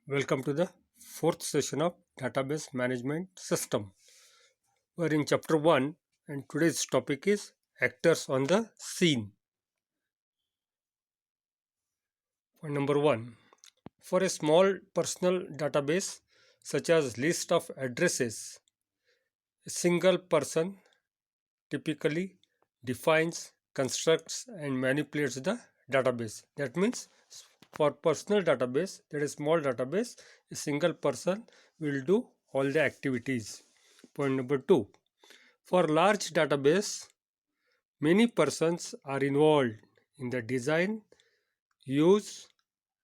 Welcome to the fourth session of Database Management System. We are in chapter 1 and today's topic is actors on the scene. Point number 1. For a small personal database such as list of addresses, a single person typically defines, constructs and manipulates the database. That means for personal database, that is small database, a single person will do all the activities. Point number 2. For large database, many persons are involved in the design, use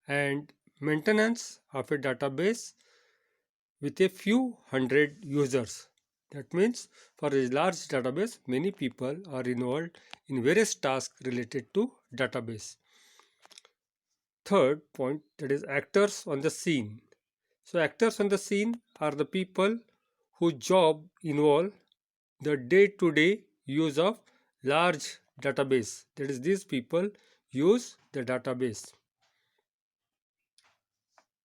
and maintenance of a database with a few hundred users. That means for a large database, many people are involved in various tasks related to database. Third point, that is actors on the scene. So actors on the scene are the people whose job involve the day-to-day use of large database. That is, these people use the database.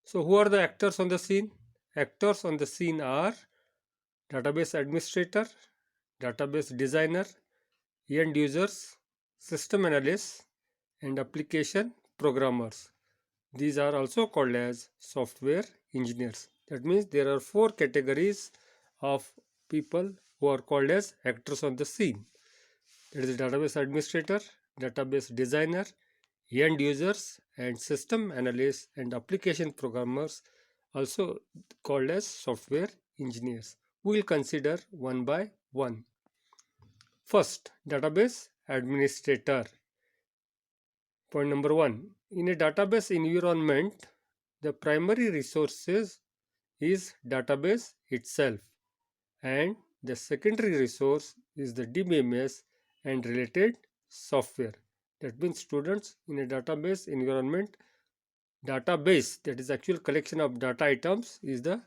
So who are the actors on the scene? Actors on the scene are database administrator, database designer, end users, system analysts and application programmers. These are also called as software engineers. That means there are four categories of people who are called as actors on the scene. That is database administrator, database designer, end users and system analysts and application programmers, also called as software engineers. We will consider one by one. First, database administrator. Point number 1. In a database environment, the primary resources is database itself and the secondary resource is the DBMS and related software. That means students, in a database environment, database, that is actual collection of data items, is the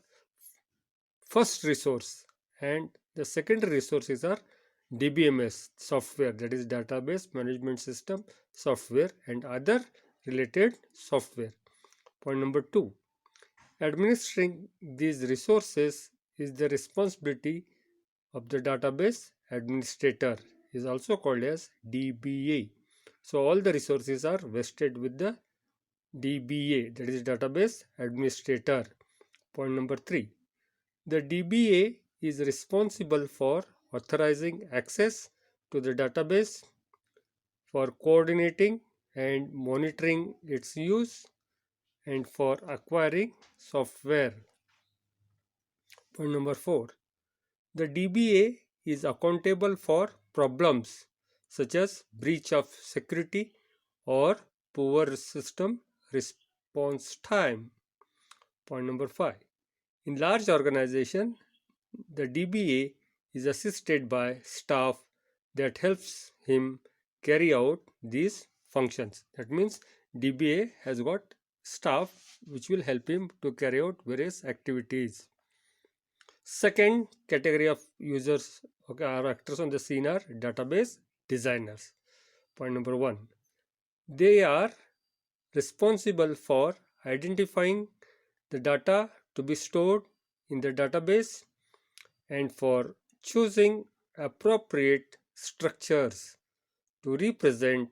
first resource and the secondary resources are DBMS software, that is database management system software and other related software. Point number 2. Administering these resources is the responsibility of the database administrator, is also called as DBA. So all the resources are vested with the DBA, that is database administrator. Point number 3. The DBA is responsible for authorizing access to the database, for coordinating and monitoring its use, and for acquiring software. Point number 4. The DBA is accountable for problems such as breach of security or poor system response time. Point number 5. In large organization, the DBA is assisted by staff that helps him carry out these functions. That means DBA has got staff which will help him to carry out various activities. Second category of users or actors on the scene are database designers. Point number 1. They are responsible for identifying the data to be stored in the database and for choosing appropriate structures to represent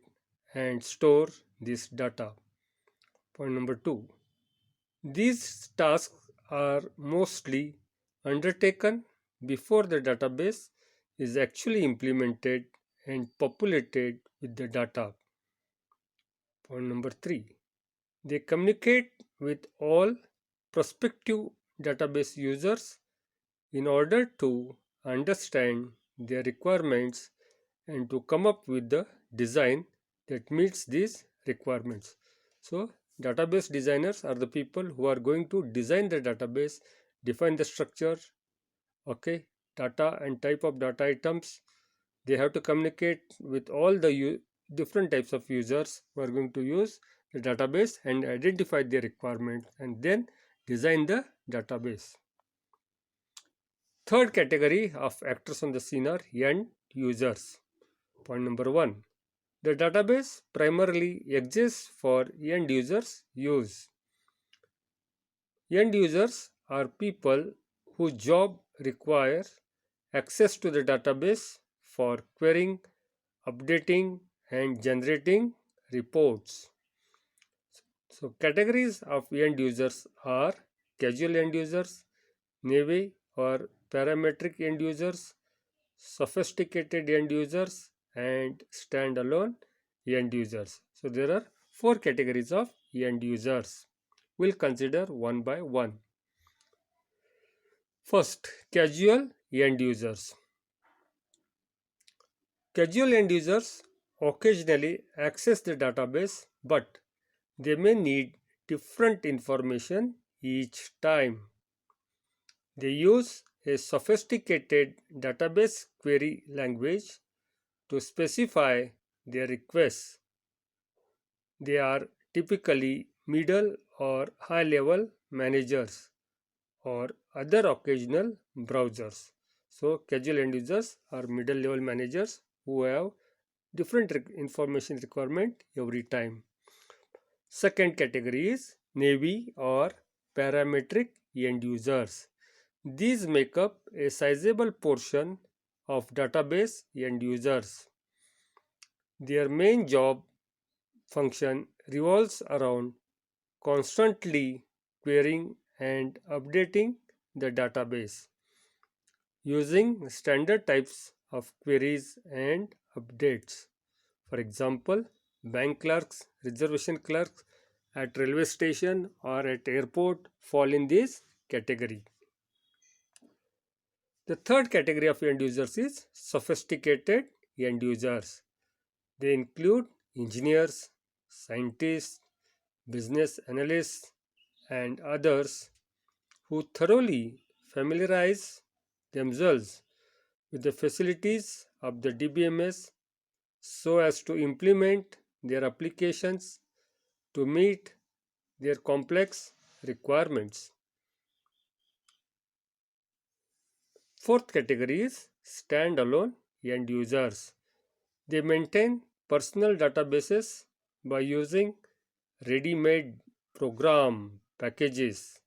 and store this data. Point number 2. These tasks are mostly undertaken before the database is actually implemented and populated with the data. Point number 3. They communicate with all prospective database users in order to understand their requirements and to come up with the design that meets these requirements. So database designers are the people who are going to design the database, define the structure, okay, data and type of data items. They have to communicate with all the different types of users who are going to use the database and identify their requirements and then design the database. Third category of actors on the scene are end users. Point number 1. The database primarily exists for end users use. End users are people whose job requires access to the database for querying, updating, and generating reports. So, categories of end users are casual end users, naive or parametric end users, sophisticated end users, and standalone end users. So, there are four categories of end users. We'll consider one by one. First, casual end users. Casual end users occasionally access the database, but they may need different information each time. They use a sophisticated database query language to specify their requests. They are typically middle or high level managers or other occasional browsers. So, casual end users are middle level managers who have different information requirement every time. Second category is naive or parametric end users. These make up a sizable portion of database end users. Their main job function revolves around constantly querying and updating the database using standard types of queries and updates. For example, bank clerks, reservation clerks at railway station or at airport fall in this category. The third category of end users is sophisticated end users. They include engineers, scientists, business analysts, and others who thoroughly familiarize themselves with the facilities of the DBMS so as to implement their applications to meet their complex requirements. Fourth category is standalone end users. They maintain personal databases by using ready made program packages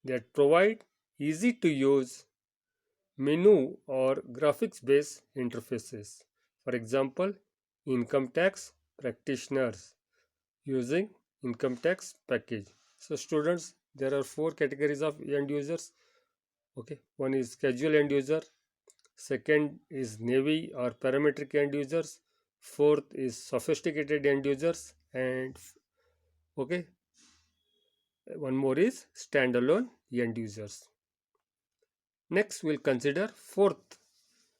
that provide easy to use menu or graphics based interfaces. For example, income tax practitioners using income tax package. So, students, there are four categories of end users. Okay, one is casual end user, second is naive or parametric end users, fourth is sophisticated end users, and okay, one more is standalone end users. Next, we'll consider fourth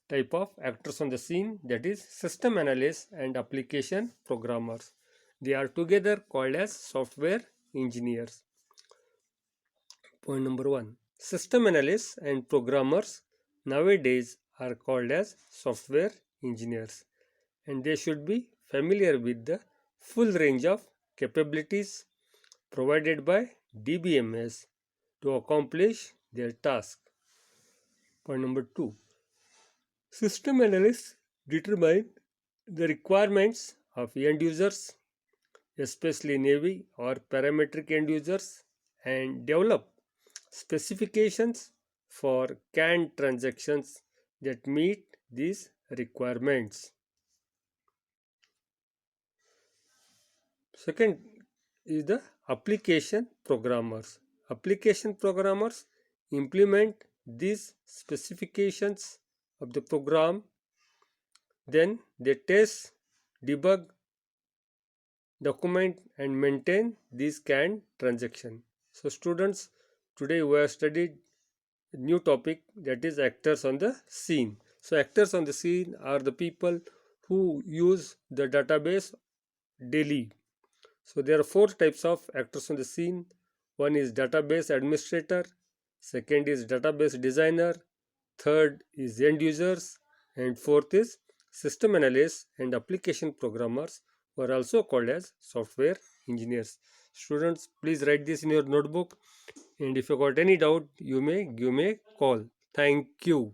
type of actors on the scene, that is system analysts and application programmers. They are together called as software engineers. Point number one, system analysts and programmers nowadays are called as software engineers, and they should be familiar with the full range of capabilities provided by DBMS to accomplish their task. Point number two, system analysts determine the requirements of end users, especially naive or parametric end users, and develop specifications for canned transactions that meet these requirements. Second is the application programmers. Application programmers implement these specifications of the program, then they test, debug, document, and maintain these canned transactions. So, students, today we have studied a new topic, that is actors on the scene. So, actors on the scene are the people who use the database daily. So, there are four types of actors on the scene. One is database administrator, second is database designer, third is end users, and fourth is system analysts and application programmers, who are also called as software engineers. Students, please write this in your notebook, and if you got any doubt, you may give me a call. Thank you.